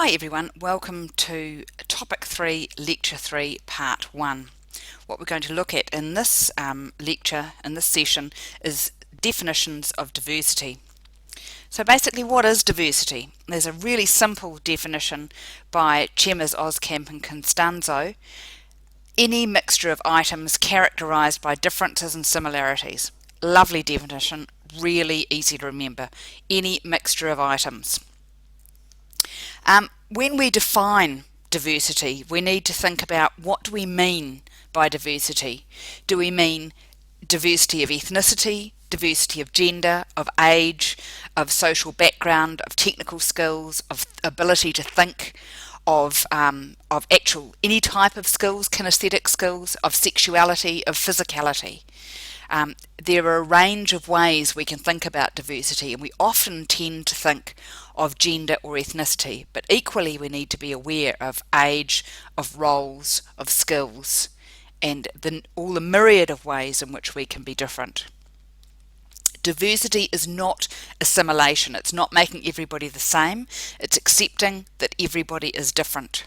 Hi everyone, welcome to Topic 3, Lecture 3, Part 1. What we're going to look at in this lecture, in this session, is definitions of diversity. So basically, what is diversity? There's a really simple definition by Chemers, Oskamp and Constanzo. Any mixture of items characterized by differences and similarities. Lovely definition, really easy to remember. Any mixture of items. When we define diversity, we need to think about what do we mean by diversity. Do we mean diversity of ethnicity, diversity of gender, of age, of social background, of technical skills, of ability to think, of actual any type of skills, kinesthetic skills, of sexuality, of physicality? There are a range of ways we can think about diversity, and we often tend to think of gender or ethnicity, but equally we need to be aware of age, of roles, of skills, and all the myriad of ways in which we can be different. Diversity is not assimilation. It's not making everybody the same. It's accepting that everybody is different.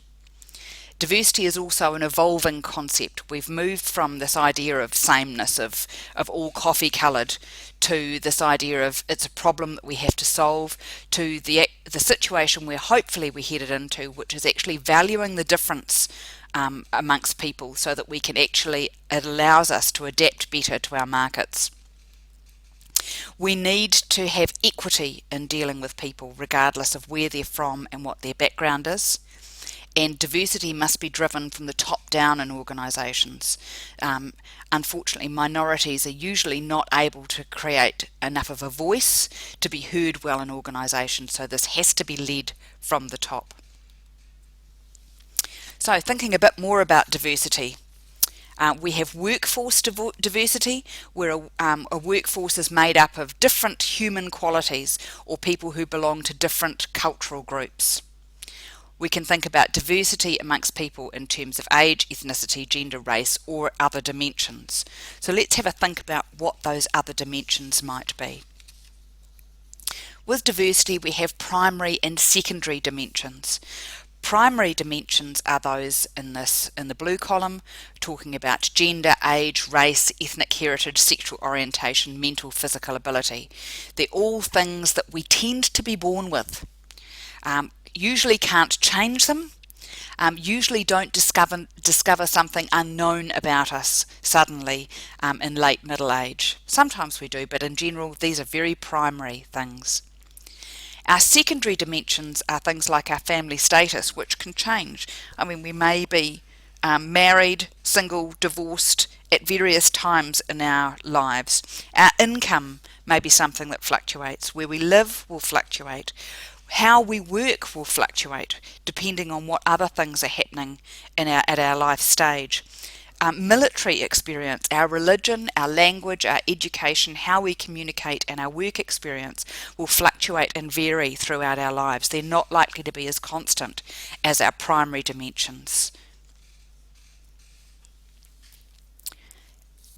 Diversity is also an evolving concept. We've moved from this idea of sameness, of all coffee coloured, to this idea of it's a problem that we have to solve, to the situation where hopefully we're headed into, which is actually valuing the difference amongst people so that we can it allows us to adapt better to our markets. We need to have equity in dealing with people regardless of where they're from and what their background is. And diversity must be driven from the top down in organisations. Unfortunately, minorities are usually not able to create enough of a voice to be heard well in organisations, so this has to be led from the top. So thinking a bit more about diversity, we have workforce diversity, where a workforce is made up of different human qualities or people who belong to different cultural groups. We can think about diversity amongst people in terms of age, ethnicity, gender, race, or other dimensions. So let's have a think about what those other dimensions might be. With diversity, we have primary and secondary dimensions. Primary dimensions are those in the blue column, talking about gender, age, race, ethnic heritage, sexual orientation, mental, physical ability. They're all things that we tend to be born with. Usually can't change them, usually don't discover something unknown about us suddenly in late middle age. Sometimes we do, but in general these are very primary things. Our secondary dimensions are things like our family status, which can change. I mean, we may be married, single, divorced at various times in our lives. Our income may be something that fluctuates. Where we live will fluctuate. How we work will fluctuate depending on what other things are happening at our life stage. Military experience, our religion, our language, our education, how we communicate, and our work experience will fluctuate and vary throughout our lives. They're not likely to be as constant as our primary dimensions.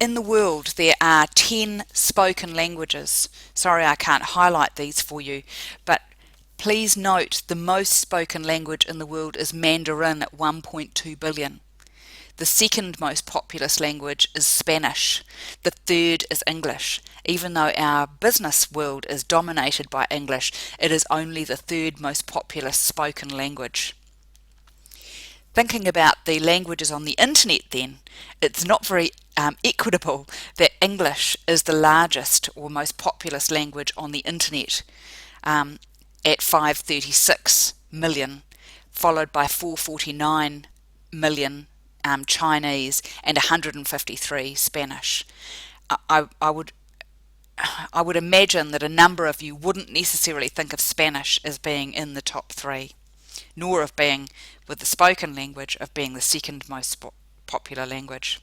In the world, there are 10 spoken languages. Sorry, I can't highlight these for you, but please note the most spoken language in the world is Mandarin at 1.2 billion. The second most populous language is Spanish. The third is English. Even though our business world is dominated by English, it is only the third most populous spoken language. Thinking about the languages on the internet then, it's not very equitable that English is the largest or most populous language on the internet. At 536 million, followed by 449 million Chinese and 153 Spanish. I would imagine that a number of you wouldn't necessarily think of Spanish as being in the top three, nor of being, with the spoken language, of being the second most popular language.